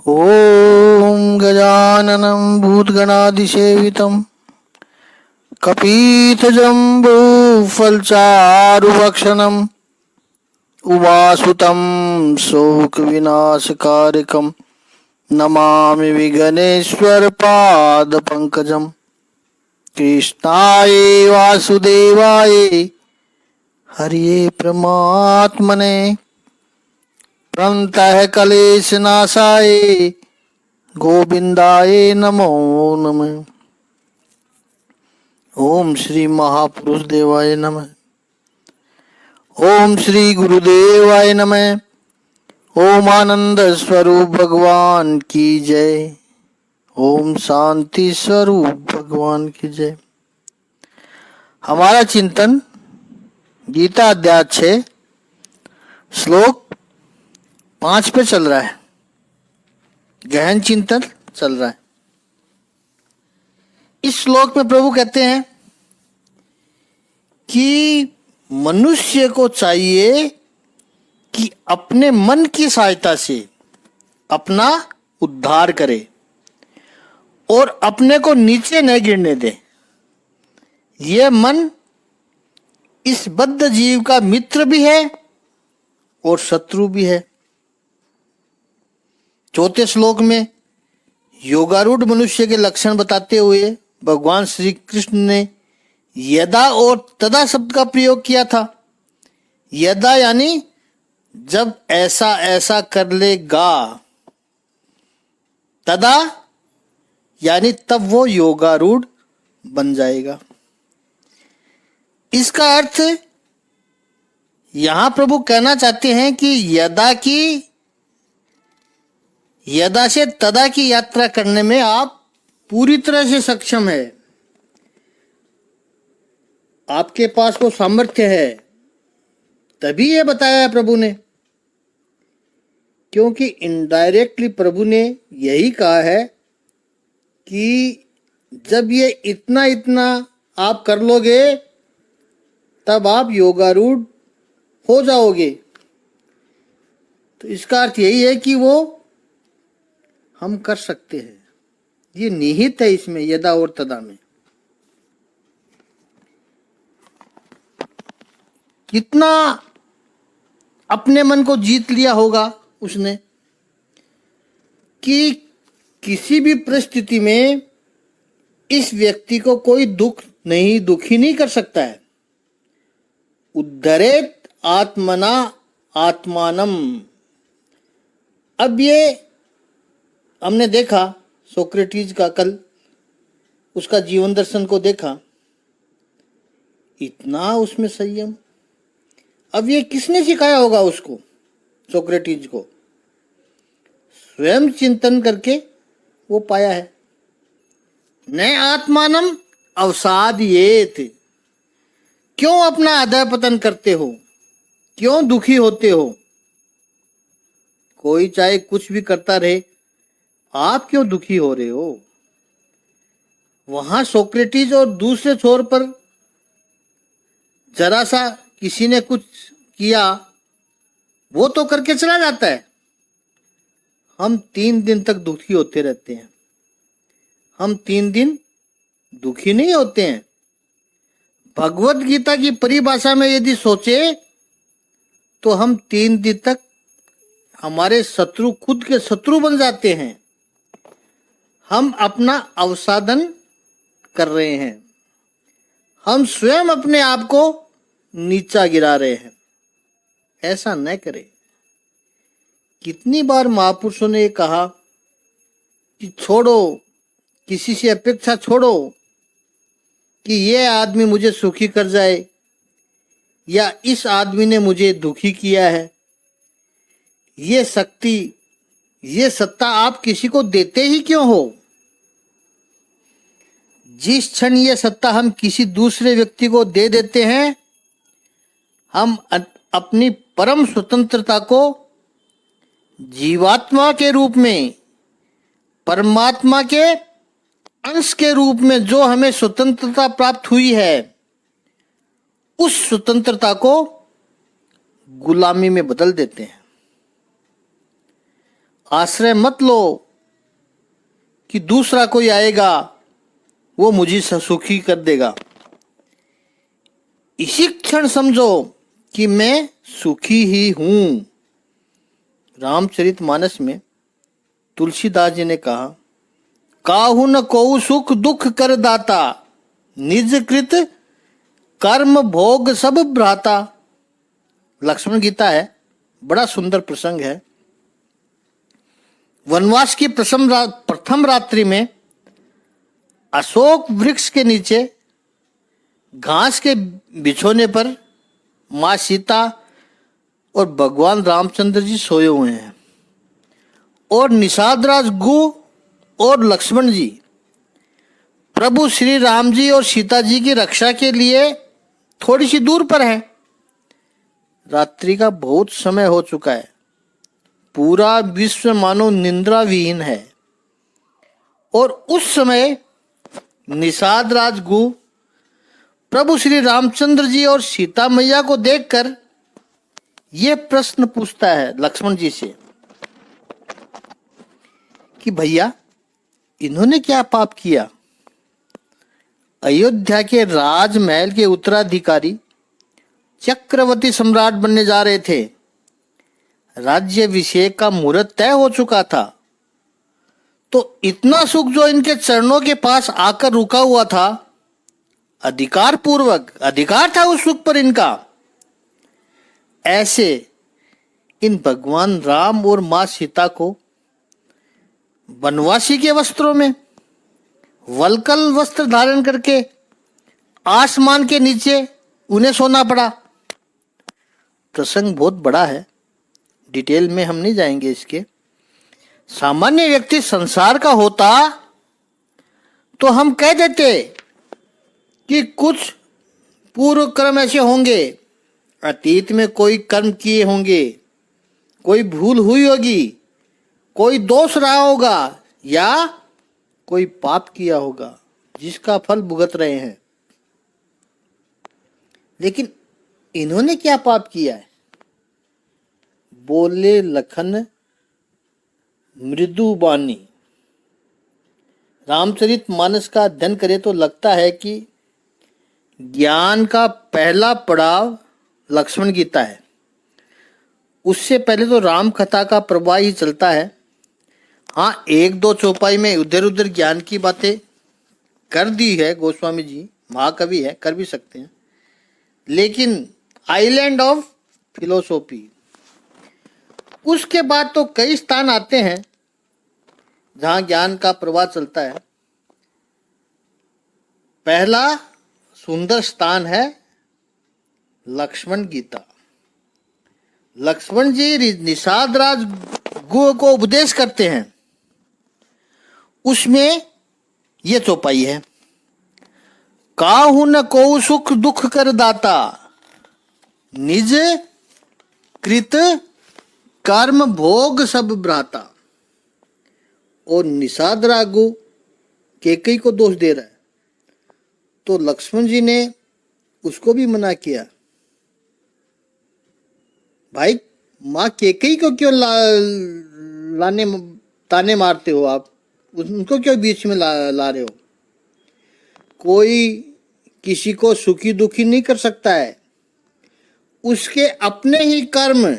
ॐ गजाननं भूतगणाधिसेवितं कपीतजम्बूफलचारुभक्षणम् उमासुतं शोकविनाशकारकं नमामि विघ्नेश्वरपादपङ्कजं। कृष्णाय वासुदेवाय हरिये परमात्मने प्रणतः क्लेशनाशाय गोविंदाय नमो नमः। ओम श्री महापुरुष देवाय नमः। ओम श्री गुरुदेवाय नमः। ओम आनंद स्वरूप भगवान की जय। ओम शांति स्वरूप भगवान की जय। हमारा चिंतन गीता अध्याय 6 श्लोक 5 पे चल रहा है। गहन चिंतन चल रहा है। इस श्लोक में प्रभु कहते हैं कि मनुष्य को चाहिए कि अपने मन की सहायता से अपना उद्धार करे और अपने को नीचे न गिरने दे। यह मन इस बद्ध जीव का मित्र भी है और शत्रु भी है। चौथे श्लोक में योगारूढ़ मनुष्य के लक्षण बताते हुए भगवान श्री कृष्ण ने यदा और तदा शब्द का प्रयोग किया था। यदा यानी जब ऐसा ऐसा कर लेगा, तदा यानी तब वो योगारूढ़ बन जाएगा। इसका अर्थ यहां प्रभु कहना चाहते हैं कि यदा से तदा की यात्रा करने में आप पूरी तरह से सक्षम है। आपके पास वो सामर्थ्य है, तभी ये बताया प्रभु ने। क्योंकि इनडायरेक्टली प्रभु ने यही कहा है कि जब ये इतना इतना आप कर लोगे तब आप योगारूढ़ हो जाओगे। तो इसका अर्थ यही है कि वो हम कर सकते हैं। ये निहित है इसमें, यदा और तदा में। कितना अपने मन को जीत लिया होगा उसने कि किसी भी परिस्थिति में इस व्यक्ति को कोई दुखी नहीं कर सकता है। उद्धरेत आत्मना आत्मानम। अब ये हमने देखा सोक्रेटिस का, कल उसका जीवन दर्शन को देखा, इतना उसमें संयम। अब ये किसने सिखाया होगा उसको, सोक्रेटिस को? स्वयं चिंतन करके वो पाया है। न आत्मानम अवसादयेत। क्यों अपना अधः पतन करते हो, क्यों दुखी होते हो? कोई चाहे कुछ भी करता रहे, आप क्यों दुखी हो रहे हो? वहां सोक्रेटिस और दूसरे छोर पर जरा सा किसी ने कुछ किया, वो तो करके चला जाता है। हम 3 दिन तक दुखी होते रहते हैं। हम 3 दिन दुखी नहीं होते हैं। भगवत गीता की परिभाषा में यदि सोचे तो हम 3 दिन तक हमारे शत्रु खुद के शत्रु बन जाते हैं। हम अपना अवसादन कर रहे हैं। हम स्वयं अपने आप को नीचा गिरा रहे हैं। ऐसा न करें। कितनी बार महापुरुषों ने कहा कि छोड़ो, किसी से अपेक्षा छोड़ो कि ये आदमी मुझे सुखी कर जाए या इस आदमी ने मुझे दुखी किया है। ये शक्ति, ये सत्ता आप किसी को देते ही क्यों हो? जिस क्षण ये सत्ता हम किसी दूसरे व्यक्ति को दे देते हैं, हम अपनी परम स्वतंत्रता को जीवात्मा के रूप में, परमात्मा के अंश के रूप में जो हमें स्वतंत्रता प्राप्त हुई है, उस स्वतंत्रता को गुलामी में बदल देते हैं। आश्रय मत लो कि दूसरा कोई आएगा वो मुझे सुखी कर देगा। इसी क्षण समझो कि मैं सुखी ही हूं। रामचरितमानस में तुलसीदास जी ने कहा, काहू न कोउ सुख दुख कर दाता, निज कृत कर्म भोग सब भ्राता। लक्ष्मण गीता है, बड़ा सुंदर प्रसंग है। वनवास की प्रथम रात्रि में अशोक वृक्ष के नीचे घास के बिछोने पर मां सीता और भगवान रामचंद्र जी सोए हुए हैं और निषादराज गु और लक्ष्मण जी प्रभु श्री राम जी और सीता जी की रक्षा के लिए थोड़ी सी दूर पर हैं। रात्रि का बहुत समय हो चुका है, पूरा विश्व मानो निंद्रा विहीन है। और उस समय निषाद राजगु प्रभु श्री रामचंद्र जी और सीता मैया को देखकर यह प्रश्न पूछता है लक्ष्मण जी से कि भैया इन्होंने क्या पाप किया। अयोध्या के राजमहल के उत्तराधिकारी चक्रवर्ती सम्राट बनने जा रहे थे। राज्याभिषेक का मुहूर्त तय हो चुका था, तो इतना सुख जो इनके चरणों के पास आकर रुका हुआ था, अधिकार पूर्वक अधिकार था उस सुख पर इनका। ऐसे इन भगवान राम और मां सीता को वनवासी के वस्त्रों में वलकल वस्त्र धारण करके आसमान के नीचे उन्हें सोना पड़ा। प्रसंग बहुत बड़ा है, डिटेल में हम नहीं जाएंगे इसके। सामान्य व्यक्ति संसार का होता तो हम कह देते कि कुछ पूर्व कर्म ऐसे होंगे, अतीत में कोई कर्म किए होंगे, कोई भूल हुई होगी, कोई दोष रहा होगा या कोई पाप किया होगा जिसका फल भुगत रहे हैं। लेकिन इन्होंने क्या पाप किया है? बोले लखन मृदु बानी। रामचरितमानस का अध्ययन करें तो लगता है कि ज्ञान का पहला पड़ाव लक्ष्मण गीता है। उससे पहले तो राम कथा का प्रवाह ही चलता है। हाँ, एक दो चौपाई में उधर उधर ज्ञान की बातें कर दी है गोस्वामी जी, महाकवि है, कर भी सकते हैं, लेकिन आइलैंड ऑफ फिलोसॉफी। उसके बाद तो कई स्थान आते हैं जहां ज्ञान का प्रवाह चलता है। पहला सुंदर स्थान है लक्ष्मण गीता। लक्ष्मण जी निषाद राज गु को उपदेश करते हैं, उसमें यह चौपाई है, काहू न को सुख दुख कर दाता, निज कृत कर्म भोग सब भ्राता। और निषाद रागु कैकेयी को दोष दे रहा है, तो लक्ष्मण जी ने उसको भी मना किया, भाई माँ कैकेयी को क्यों लाने ताने मारते हो आप, उनको क्यों बीच में ला रहे हो। कोई किसी को सुखी दुखी नहीं कर सकता है, उसके अपने ही कर्म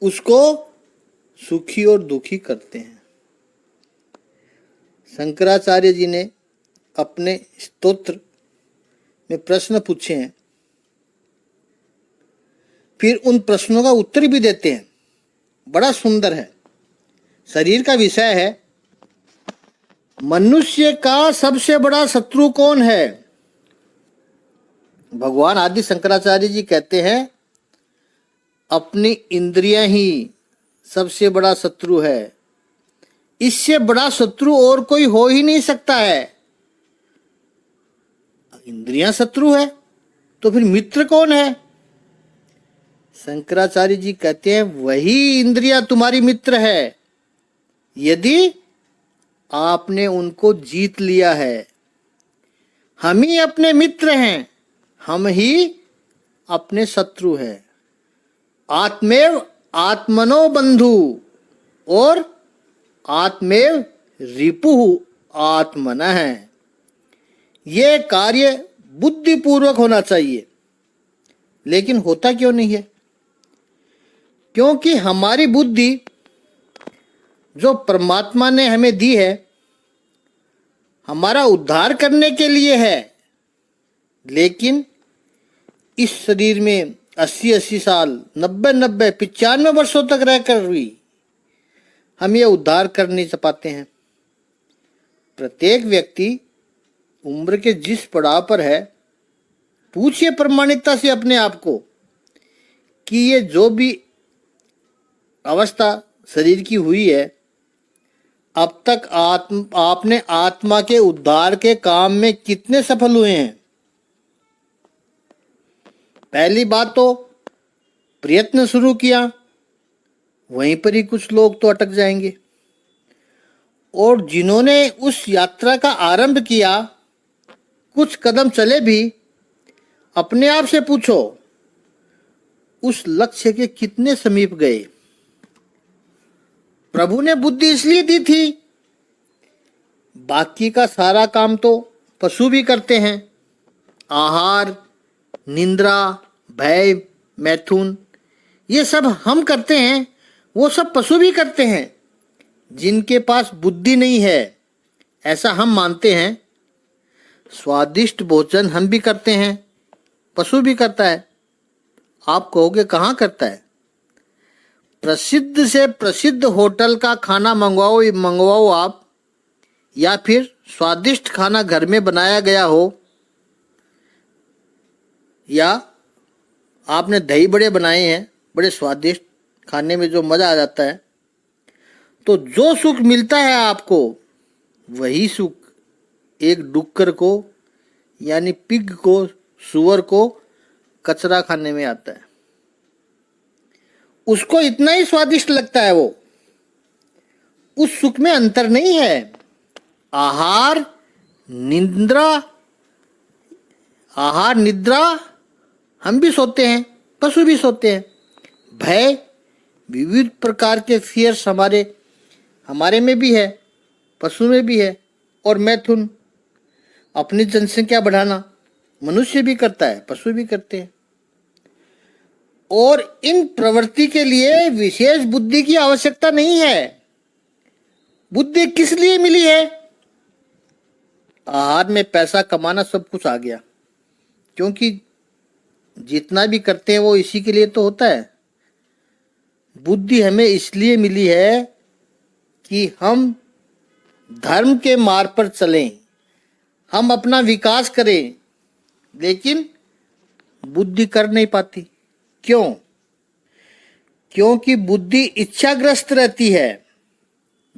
उसको सुखी और दुखी करते हैं। शंकराचार्य जी ने अपने स्तोत्र में प्रश्न पूछे हैं, फिर उन प्रश्नों का उत्तर भी देते हैं, बड़ा सुंदर है। शरीर का विषय है, मनुष्य का सबसे बड़ा शत्रु कौन है। भगवान आदि शंकराचार्य जी कहते हैं, अपनी इंद्रियां ही सबसे बड़ा शत्रु है, इससे बड़ा शत्रु और कोई हो ही नहीं सकता है। इंद्रियां शत्रु है तो फिर मित्र कौन है। शंकराचार्य जी कहते हैं, वही इंद्रियां तुम्हारी मित्र है यदि आपने उनको जीत लिया है। हम ही अपने मित्र हैं, हम ही अपने शत्रु हैं। आत्मेव आत्मनो बंधु, और आत्मेव रिपुः आत्मनः। ये कार्य बुद्धिपूर्वक होना चाहिए, लेकिन होता क्यों नहीं है? क्योंकि हमारी बुद्धि जो परमात्मा ने हमें दी है, हमारा उद्धार करने के लिए है, लेकिन इस शरीर में 80-80 साल, 90-90, 95 वर्षों तक रहकर भी हम ये उद्धार कर नहीं पाते हैं। प्रत्येक व्यक्ति उम्र के जिस पड़ाव पर है, पूछिए प्रमाणिकता से अपने आप को कि ये जो भी अवस्था शरीर की हुई है, अब तक आपने आत्मा के उद्धार के काम में कितने सफल हुए हैं? पहली बात तो प्रयत्न शुरू किया, वहीं पर ही कुछ लोग तो अटक जाएंगे। और जिन्होंने उस यात्रा का आरंभ किया, कुछ कदम चले भी, अपने आप से पूछो उस लक्ष्य के कितने समीप गए? प्रभु ने बुद्धि इसलिए दी थी, बाकी का सारा काम तो पशु भी करते हैं। आहार, निंद्रा, भय, मैथुन, ये सब हम करते हैं, वो सब पशु भी करते हैं। जिनके पास बुद्धि नहीं है, ऐसा हम मानते हैं। स्वादिष्ट भोजन हम भी करते हैं, पशु भी करता है। आप कहोगे कहाँ करता है? प्रसिद्ध से प्रसिद्ध होटल का खाना मंगवाओ आप, या फिर स्वादिष्ट खाना घर में बनाया गया हो, या आपने दही बड़े बनाए हैं बड़े स्वादिष्ट, खाने में जो मज़ा आ जाता है, तो जो सुख मिलता है आपको, वही सुख एक डुक्कर को यानी पिग को, सुअर को कचरा खाने में आता है। उसको इतना ही स्वादिष्ट लगता है, वो उस सुख में अंतर नहीं है। आहार निद्रा हम भी सोते हैं, पशु भी सोते हैं। भय, विविध प्रकार के फियर्स हमारे में भी है, पशु में भी है। और मैथुन, अपनी जनसंख्या बढ़ाना, मनुष्य भी करता है, पशु भी करते हैं। और इन प्रवृत्ति के लिए विशेष बुद्धि की आवश्यकता नहीं है। बुद्धि किस लिए मिली है? आहार में पैसा कमाना सब कुछ आ गया, क्योंकि जितना भी करते हैं वो इसी के लिए तो होता है। बुद्धि हमें इसलिए मिली है कि हम धर्म के मार्ग पर चलें, हम अपना विकास करें, लेकिन बुद्धि कर नहीं पाती। क्यों? क्योंकि बुद्धि इच्छाग्रस्त रहती है,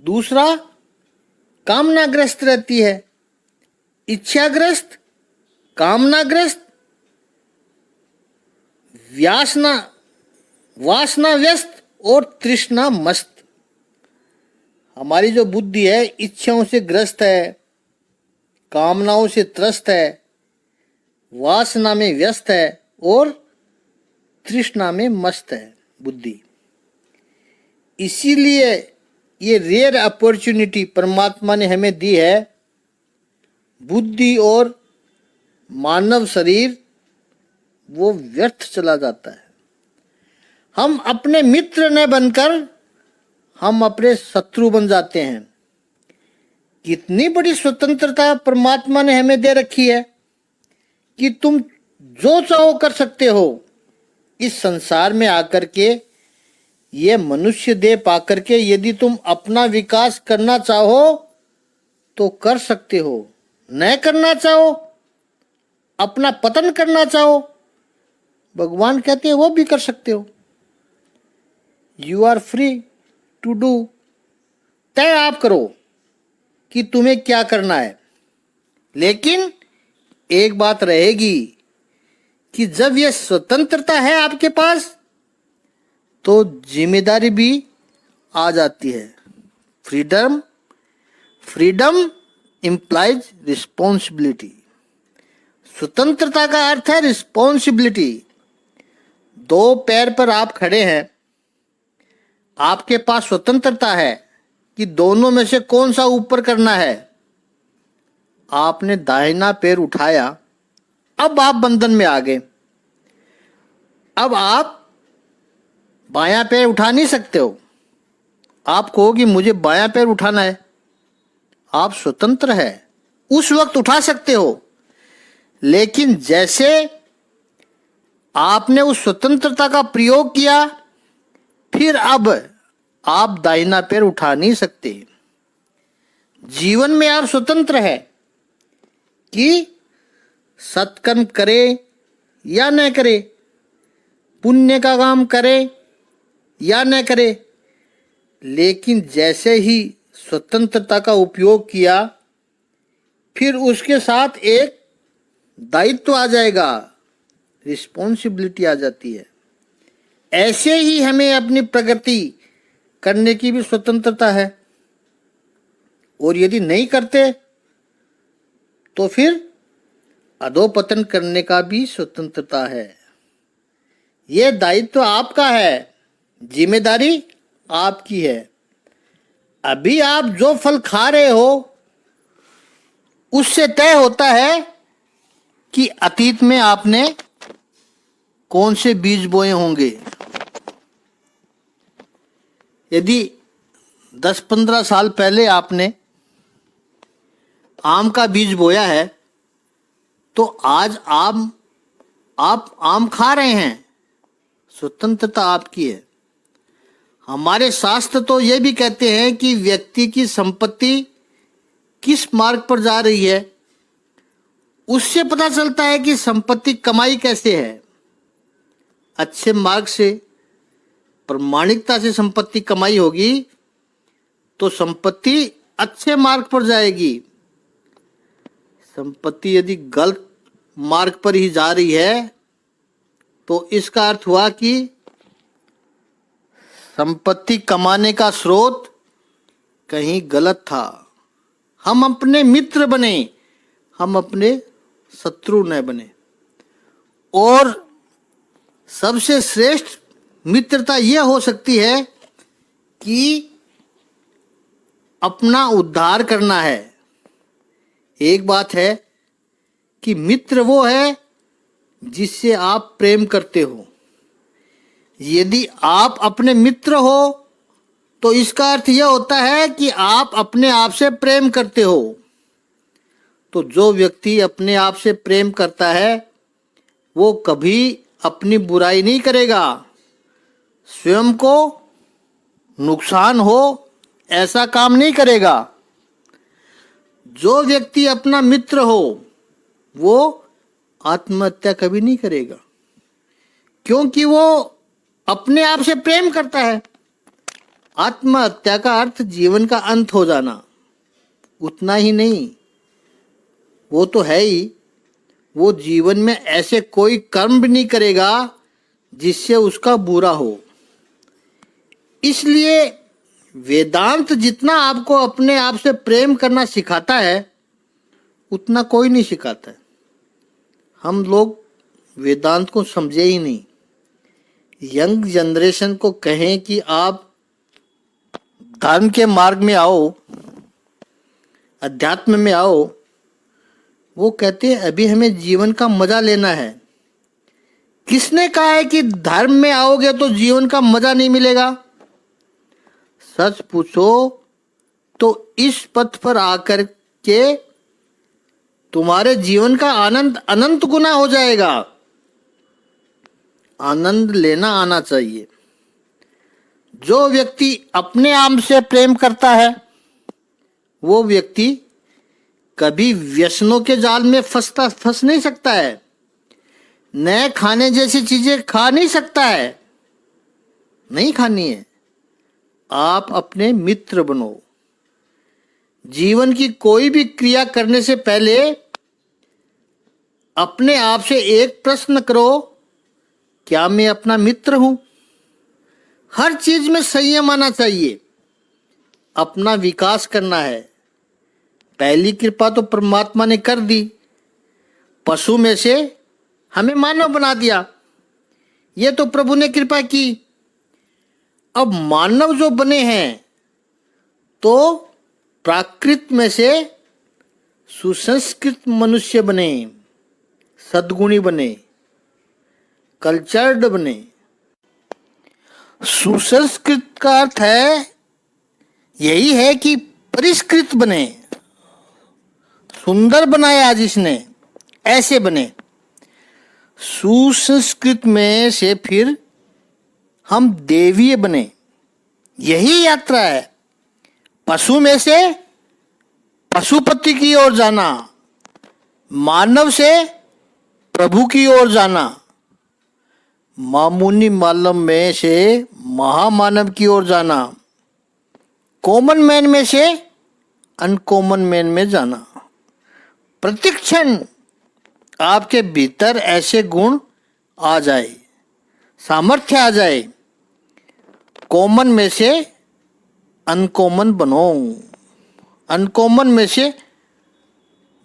दूसरा कामनाग्रस्त रहती है। इच्छाग्रस्त, कामनाग्रस्त, वासना व्यस्त और तृष्णा मस्त। हमारी जो बुद्धि है इच्छाओं से ग्रस्त है, कामनाओं से त्रस्त है, वासना में व्यस्त है और तृष्णा में मस्त है बुद्धि। इसीलिए ये रेयर अपॉर्चुनिटी परमात्मा ने हमें दी है। बुद्धि और मानव शरीर वो व्यर्थ चला जाता है। हम अपने मित्र न बनकर हम अपने शत्रु बन जाते हैं। कितनी बड़ी स्वतंत्रता परमात्मा ने हमें दे रखी है कि तुम जो चाहो कर सकते हो। इस संसार में आकर के, ये मनुष्य देह पाकर के, यदि तुम अपना विकास करना चाहो तो कर सकते हो, न करना चाहो, अपना पतन करना चाहो, भगवान कहते हैं वो भी कर सकते हो। You are free to do. तय आप करो कि तुम्हें क्या करना है। लेकिन एक बात रहेगी कि जब यह स्वतंत्रता है आपके पास, तो जिम्मेदारी भी आ जाती है। Freedom implies responsibility. स्वतंत्रता का अर्थ है रिस्पॉन्सिबिलिटी। दो पैर पर आप खड़े हैं, आपके पास स्वतंत्रता है कि दोनों में से कौन सा ऊपर करना है। आपने दाहिना पैर उठाया, अब आप बंधन में आ गए। अब आप बायां पैर उठा नहीं सकते हो। आप कहो कि मुझे बायां पैर उठाना है, आप स्वतंत्र है, उस वक्त उठा सकते हो। लेकिन जैसे आपने उस स्वतंत्रता का प्रयोग किया, फिर अब आप दाहिना पैर उठा नहीं सकते। जीवन में आप स्वतंत्र है कि सत्कर्म करे या न करे, पुण्य का काम करे या न करे। लेकिन जैसे ही स्वतंत्रता का उपयोग किया, फिर उसके साथ एक दायित्व आ जाएगा, रिस्पॉन्सिबिलिटी आ जाती है। ऐसे ही हमें अपनी प्रगति करने की भी स्वतंत्रता है, और यदि नहीं करते तो फिर अधोपतन करने का भी स्वतंत्रता है। यह दायित्व आपका है, जिम्मेदारी आपकी है। अभी आप जो फल खा रहे हो उससे तय होता है कि अतीत में आपने कौन से बीज बोए होंगे। यदि 10-15 साल पहले आपने आम का बीज बोया है, तो आज आप आम खा रहे हैं, स्वतंत्रता आपकी है। हमारे शास्त्र तो ये भी कहते हैं कि व्यक्ति की संपत्ति किस मार्ग पर जा रही है, उससे पता चलता है कि संपत्ति कमाई कैसे है। अच्छे मार्ग से, प्रामाणिकता से संपत्ति कमाई होगी तो संपत्ति अच्छे मार्ग पर जाएगी। संपत्ति यदि गलत मार्ग पर ही जा रही है तो इसका अर्थ हुआ कि संपत्ति कमाने का स्रोत कहीं गलत था। हम अपने मित्र बने, हम अपने शत्रु न बने। और सबसे श्रेष्ठ मित्रता यह हो सकती है कि अपना उद्धार करना है। एक बात है कि मित्र वो है जिससे आप प्रेम करते हो। यदि आप अपने मित्र हो तो इसका अर्थ यह होता है कि आप अपने आप से प्रेम करते हो। तो जो व्यक्ति अपने आप से प्रेम करता है वो कभी अपनी बुराई नहीं करेगा, स्वयं को नुकसान हो ऐसा काम नहीं करेगा। जो व्यक्ति अपना मित्र हो वो आत्महत्या कभी नहीं करेगा, क्योंकि वो अपने आप से प्रेम करता है। आत्महत्या का अर्थ जीवन का अंत हो जाना, उतना ही नहीं, वो तो है ही, वो जीवन में ऐसे कोई कर्म भी नहीं करेगा जिससे उसका बुरा हो। इसलिए वेदांत जितना आपको अपने आप से प्रेम करना सिखाता है उतना कोई नहीं सिखाता है। हम लोग वेदांत को समझे ही नहीं। यंग जनरेशन को कहें कि आप धर्म के मार्ग में आओ, अध्यात्म में आओ, वो कहते हैं अभी हमें जीवन का मजा लेना है। किसने कहा है कि धर्म में आओगे तो जीवन का मजा नहीं मिलेगा? सच पूछो तो इस पथ पर आकर के तुम्हारे जीवन का आनंद अनंत गुना हो जाएगा। आनंद लेना आना चाहिए। जो व्यक्ति अपने आप से प्रेम करता है वो व्यक्ति कभी व्यसनों के जाल में फंस नहीं सकता है, नए खाने जैसी चीजें खा नहीं सकता है, नहीं खानी है। आप अपने मित्र बनो। जीवन की कोई भी क्रिया करने से पहले अपने आप से एक प्रश्न करो, क्या मैं अपना मित्र हूं? हर चीज में संयम आना चाहिए। अपना विकास करना है। पहली कृपा तो परमात्मा ने कर दी, पशु में से हमें मानव बना दिया, ये तो प्रभु ने कृपा की। अब मानव जो बने हैं तो प्राकृत में से सुसंस्कृत मनुष्य बने, सद्गुणी बने, कल्चर्ड बने। सुसंस्कृत का अर्थ है यही है कि परिष्कृत बने, सुंदर बनाया जिसने, ऐसे बने। सुसंस्कृत में से फिर हम देवीय बने, यही यात्रा है। पशु में से पशुपति की ओर जाना, मानव से प्रभु की ओर जाना, मामूनी मानव में से महामानव की ओर जाना, कॉमन मैन में से अनकॉमन मैन में जाना। प्रतिक्षण आपके भीतर ऐसे गुण आ जाए, सामर्थ्य आ जाए, कॉमन में से अनकॉमन बनो, अनकॉमन में से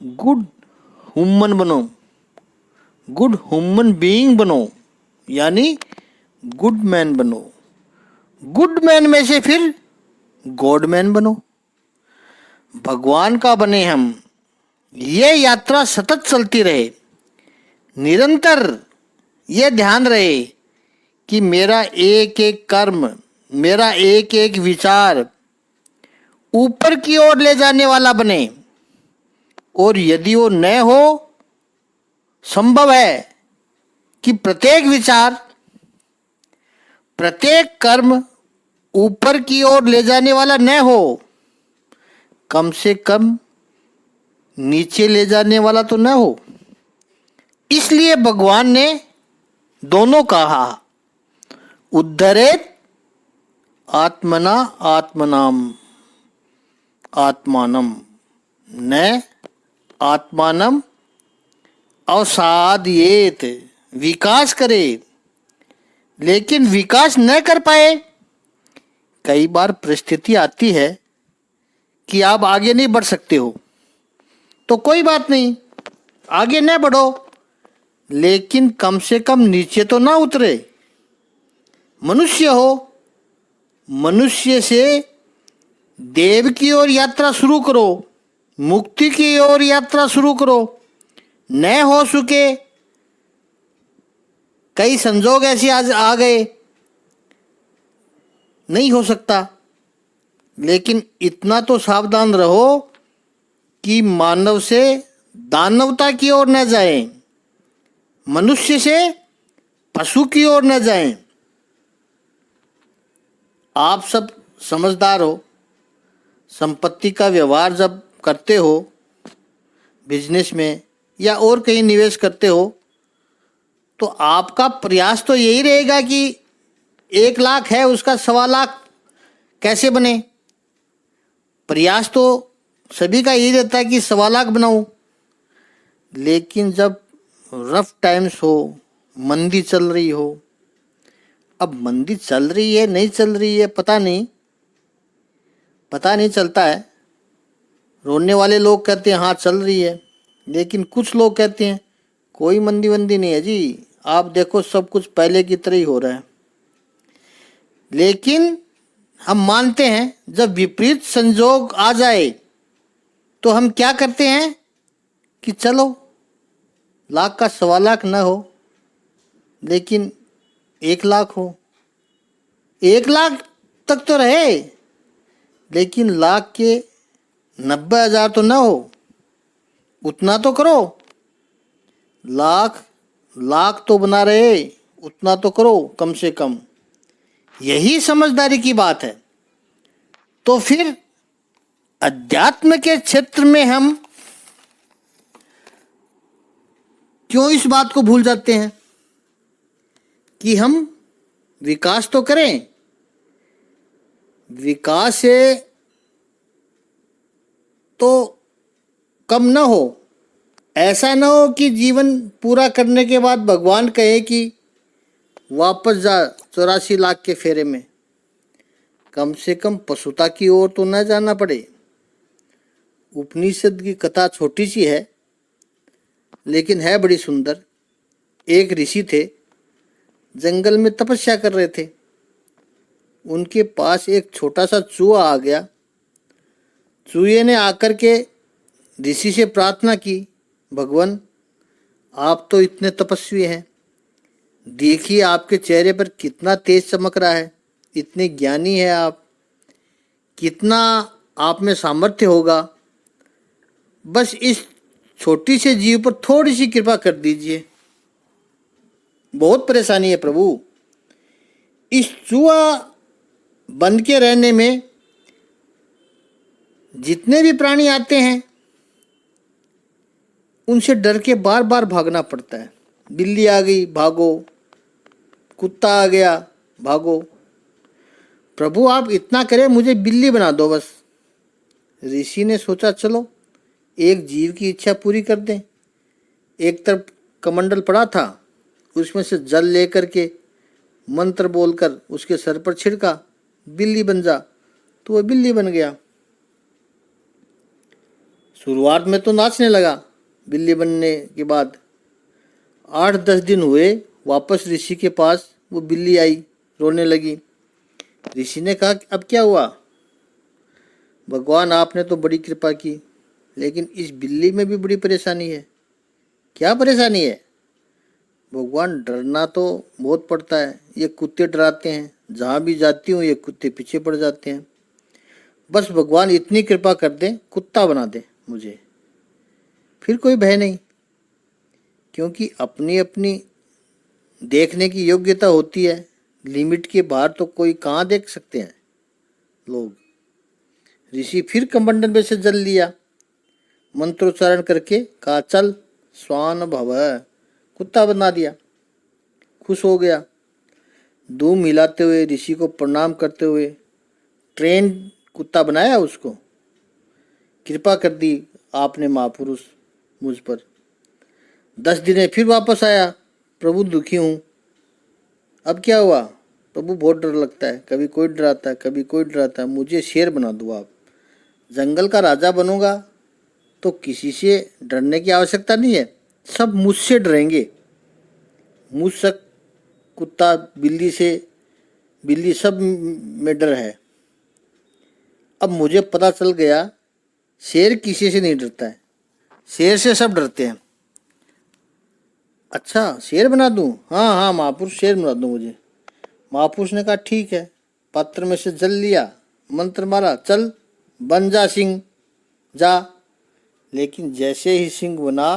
गुड ह्यूमन बनो, गुड ह्यूमन बीइंग बनो, यानी गुड मैन बनो। गुड मैन में से फिर गॉड मैन बनो, भगवान का बने हम। ये यात्रा सतत चलती रहे, निरंतर ये ध्यान रहे कि मेरा एक एक कर्म, मेरा एक एक विचार ऊपर की ओर ले जाने वाला बने। और यदि वो न हो, संभव है कि प्रत्येक विचार, प्रत्येक कर्म ऊपर की ओर ले जाने वाला न हो, कम से कम नीचे ले जाने वाला तो न हो। इसलिए भगवान ने दोनों कहा, उद्धरेत आत्मना आत्मनाम आत्मानम, न आत्मानम अवसादयेत, विकास करे। लेकिन विकास न कर पाए। कई बार परिस्थिति आती है कि आप आगे नहीं बढ़ सकते हो, तो कोई बात नहीं, आगे न बढ़ो, लेकिन कम से कम नीचे तो ना उतरे। मनुष्य हो, मनुष्य से देव की ओर यात्रा शुरू करो, मुक्ति की ओर यात्रा शुरू करो। न हो सके, कई संजोग ऐसे आज आ गए, नहीं हो सकता, लेकिन इतना तो सावधान रहो कि मानव से दानवता की ओर न जाएं, मनुष्य से पशु की ओर न जाएं। आप सब समझदार हो, संपत्ति का व्यवहार जब करते हो, बिजनेस में या और कहीं निवेश करते हो, तो आपका प्रयास तो यही रहेगा कि 1 लाख है उसका 1.25 लाख कैसे बने। प्रयास तो सभी का यही रहता है कि 1.25 लाख बनाऊं। लेकिन जब रफ टाइम्स हो, मंदी चल रही हो, अब मंदी चल रही है नहीं चल रही है पता नहीं चलता है। रोने वाले लोग कहते हैं हाँ चल रही है, लेकिन कुछ लोग कहते हैं कोई मंदी वंदी नहीं है जी, आप देखो सब कुछ पहले की तरह ही हो रहा है। लेकिन हम मानते हैं जब विपरीत संजोग आ जाए तो हम क्या करते हैं कि चलो लाख का 1.25 लाख न हो, लेकिन 1 लाख हो, 1 लाख तक तो रहे, लेकिन लाख के 90,000 तो न हो, उतना तो करो। लाख तो बना रहे, उतना तो करो कम से कम। यही समझदारी की बात है। तो फिर अध्यात्म के क्षेत्र में हम क्यों इस बात को भूल जाते हैं कि हम विकास तो करें, विकास से तो कम न हो। ऐसा न हो कि जीवन पूरा करने के बाद भगवान कहे कि वापस जा 84 लाख के फेरे में। कम से कम पशुता की ओर तो न जाना पड़े। उपनिषद की कथा छोटी सी है, लेकिन है बड़ी सुंदर। एक ऋषि थे, जंगल में तपस्या कर रहे थे। उनके पास एक छोटा सा चूहा आ गया। चूहे ने आकर के ऋषि से प्रार्थना की, भगवान आप तो इतने तपस्वी हैं, देखिए आपके चेहरे पर कितना तेज चमक रहा है, इतने ज्ञानी है आप, कितना आप में सामर्थ्य होगा, बस इस छोटी से जीव पर थोड़ी सी कृपा कर दीजिए, बहुत परेशानी है प्रभु। इस चूहा बन के रहने में जितने भी प्राणी आते हैं उनसे डर के बार बार भागना पड़ता है। बिल्ली आ गई भागो, कुत्ता आ गया भागो, प्रभु आप इतना करें मुझे बिल्ली बना दो बस। ऋषि ने सोचा चलो एक जीव की इच्छा पूरी कर दें। एक तरफ कमंडल पड़ा था, उसमें से जल लेकर के मंत्र बोलकर उसके सर पर छिड़का, बिल्ली बन जा, तो वह बिल्ली बन गया। शुरुआत में तो नाचने लगा, बिल्ली बनने के बाद 8-10 दिन हुए, वापस ऋषि के पास वो बिल्ली आई, रोने लगी। ऋषि ने कहा अब क्या हुआ? भगवान आपने तो बड़ी कृपा की, लेकिन इस बिल्ली में भी बड़ी परेशानी है। क्या परेशानी है? भगवान डरना तो बहुत पड़ता है, ये कुत्ते डराते हैं, जहाँ भी जाती हूँ ये कुत्ते पीछे पड़ जाते हैं, बस भगवान इतनी कृपा कर दें कुत्ता बना दे मुझे, फिर कोई भय नहीं। क्योंकि अपनी अपनी देखने की योग्यता होती है, लिमिट के बाहर तो कोई कहाँ देख सकते हैं लोग। ऋषि फिर कमंडल में से जल लिया, मंत्रोच्चारण करके कहा चल स्वान भव, कुत्ता बना दिया। खुश हो गया, धूम हिलाते हुए ऋषि को प्रणाम करते हुए ट्रेन कुत्ता बनाया, उसको कृपा कर दी आपने महापुरुष मुझ पर। 10 दिन फिर वापस आया, प्रभु दुखी हूँ। अब क्या हुआ? प्रभु बहुत डर लगता है, कभी कोई डराता है कभी कोई डराता है, मुझे शेर बना दो आप, जंगल का राजा बनूंगा तो किसी से डरने की आवश्यकता नहीं है, सब मुझसे डरेंगे, मुझसे, कुत्ता बिल्ली से, बिल्ली सब में डर है। अब मुझे पता चल गया शेर किसी से नहीं डरता है, शेर से सब डरते हैं। अच्छा शेर बना दूं? हाँ हाँ महापुरुष शेर बना दूं मुझे। महापुरुष ने कहा ठीक है, पात्र में से जल लिया, मंत्र मारा, चल बन जा सिंह जा। लेकिन जैसे ही सिंह बना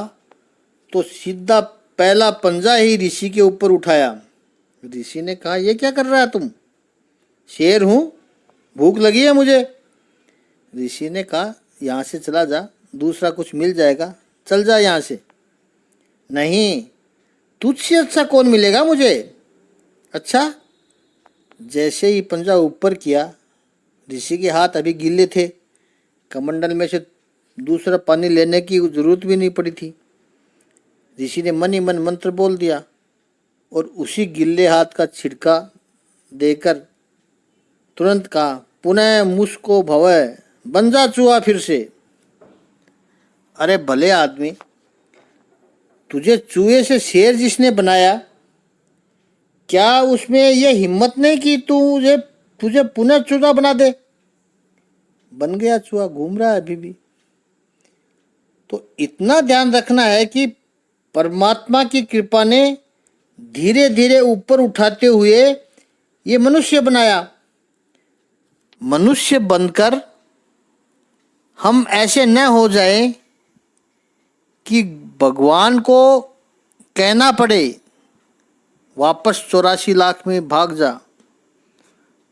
तो सीधा पहला पंजा ही ऋषि के ऊपर उठाया। ऋषि ने कहा ये क्या कर रहा है तुम? शेर हूँ, भूख लगी है मुझे। ऋषि ने कहा यहाँ से चला जा, दूसरा कुछ मिल जाएगा, चल जा यहाँ से। नहीं, तुझसे अच्छा कौन मिलेगा मुझे? अच्छा। जैसे ही पंजा ऊपर किया, ऋषि के हाथ अभी गीले थे, कमंडल में से दूसरा पानी लेने की जरूरत भी नहीं पड़ी थी। ऋषि ने मन ही मन मंत्र बोल दिया और उसी गिल्ले हाथ का छिड़का देकर तुरंत कहा पुनः मुझको भवय, बन जा चूहा फिर से। अरे भले आदमी, तुझे चूहे से शेर जिसने बनाया, क्या उसमें यह हिम्मत नहीं कि तुझे पुनः चूहा बना दे? बन गया चूहा, घूम रहा है अभी भी। तो इतना ध्यान रखना है कि परमात्मा की कृपा ने धीरे धीरे ऊपर उठाते हुए ये मनुष्य बनाया। मनुष्य बनकर हम ऐसे न हो जाए कि भगवान को कहना पड़े वापस 84 लाख में भाग जा,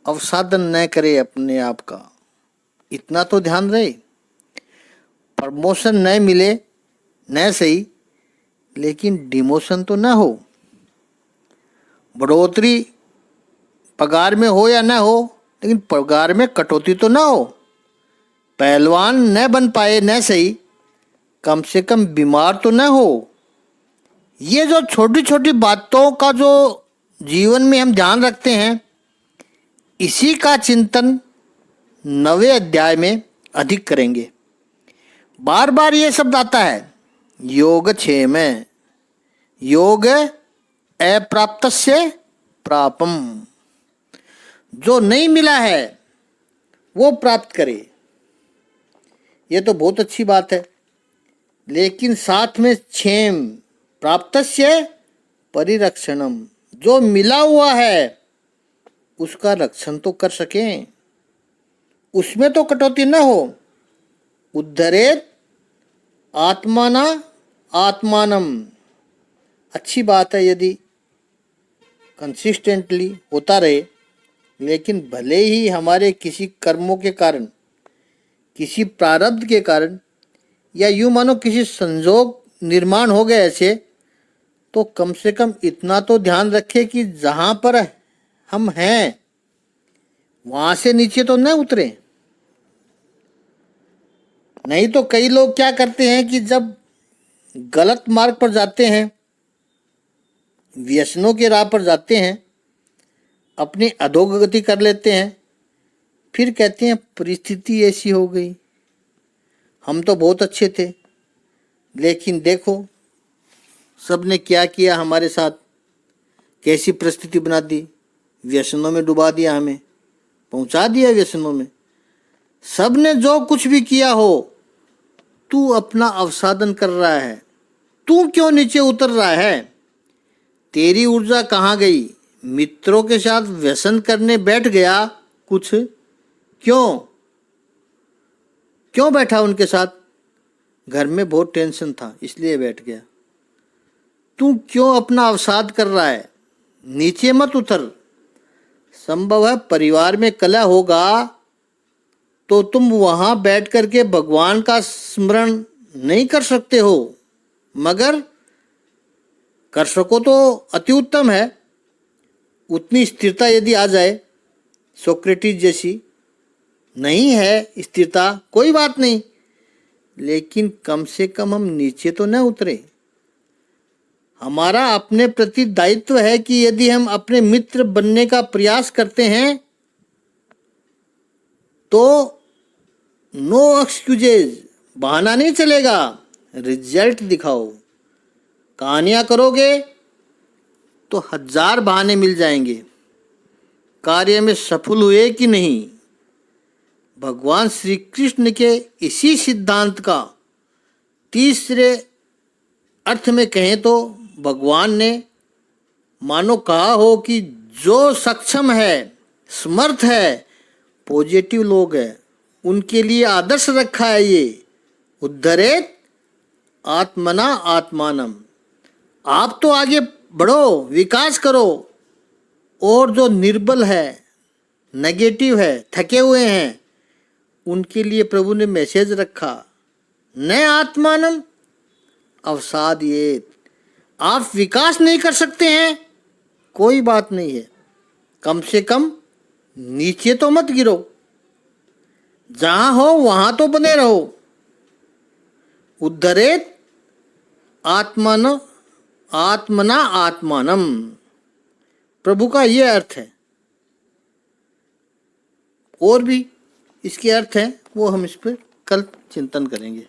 अवसादन न करे अपने आप का। इतना तो ध्यान रहे, प्रमोशन न मिले न सही, लेकिन डिमोशन तो न हो, बढ़ोतरी पगार में हो या न हो, लेकिन पगार में कटौती तो न हो। पहलवान न बन पाए न सही, कम से कम बीमार तो न हो। ये जो छोटी छोटी बातों का जो जीवन में हम ध्यान रखते हैं, इसी का चिंतन 9वें अध्याय में अधिक करेंगे। बार बार ये शब्द आता है योग 6 में, योग अप्राप्तस्य प्रापम। जो नहीं मिला है वो प्राप्त करे। ये तो बहुत अच्छी बात है, लेकिन साथ में क्षेम प्राप्तस्य परिरक्षणम, जो मिला हुआ है उसका रक्षण तो कर सकें, उसमें तो कटौती न हो। उद्धरेत आत्माना आत्मानम, अच्छी बात है यदि कंसिस्टेंटली होता रहे, लेकिन भले ही हमारे किसी कर्मों के कारण, किसी प्रारब्ध के कारण, या यूँ मानो किसी संजोग निर्माण हो गए ऐसे, तो कम से कम इतना तो ध्यान रखें कि जहाँ पर हम हैं वहाँ से नीचे तो न उतरे। नहीं तो कई लोग क्या करते हैं कि जब गलत मार्ग पर जाते हैं, व्यसनों के राह पर जाते हैं, अपनी अधोगति कर लेते हैं, फिर कहते हैं परिस्थिति ऐसी हो गई, हम तो बहुत अच्छे थे, लेकिन देखो सबने क्या किया हमारे साथ, कैसी परिस्थिति बना दी, व्यसनों में डुबा दिया, हमें पहुंचा दिया व्यसनों में। सबने जो कुछ भी किया हो, तू अपना अवसादन कर रहा है, तू क्यों नीचे उतर रहा है? तेरी ऊर्जा कहाँ गई? मित्रों के साथ व्यसन करने बैठ गया कुछ, क्यों बैठा उनके साथ? घर में बहुत टेंशन था इसलिए बैठ गया। तू क्यों अपना अवसाद कर रहा है? नीचे मत उतर। संभव है परिवार में कलह होगा तो तुम वहां बैठ करके भगवान का स्मरण नहीं कर सकते हो, मगर कर सको तो अति उत्तम है। उतनी स्थिरता यदि आ जाए, सोक्रेटिस जैसी, नहीं है स्थिरता कोई बात नहीं, लेकिन कम से कम हम नीचे तो न उतरे। हमारा अपने प्रति दायित्व है कि यदि हम अपने मित्र बनने का प्रयास करते हैं तो नो एक्सक्यूजेज, बहाना नहीं चलेगा, रिजल्ट दिखाओ। कहानियां करोगे तो 1000 बहाने मिल जाएंगे, कार्य में सफल हुए कि नहीं। भगवान श्री कृष्ण के इसी सिद्धांत का तीसरे अर्थ में कहें तो भगवान ने मानो कहा हो कि जो सक्षम है, समर्थ है, पॉजिटिव लोग हैं, उनके लिए आदर्श रखा है ये, उद्धरेत आत्मना आत्मानम। आप तो आगे बढ़ो, विकास करो, और जो निर्बल है, नेगेटिव है, थके हुए हैं, उनके लिए प्रभु ने मैसेज रखा, न आत्मानम अवसादयेत। आप विकास नहीं कर सकते हैं, कोई बात नहीं है, कम से कम नीचे तो मत गिरो, जहां हो वहां तो बने रहो। उद्धरेत आत्मना आत्मानम, प्रभु का ये अर्थ है। और भी इसके अर्थ हैं, वो हम इस पर कल चिंतन करेंगे।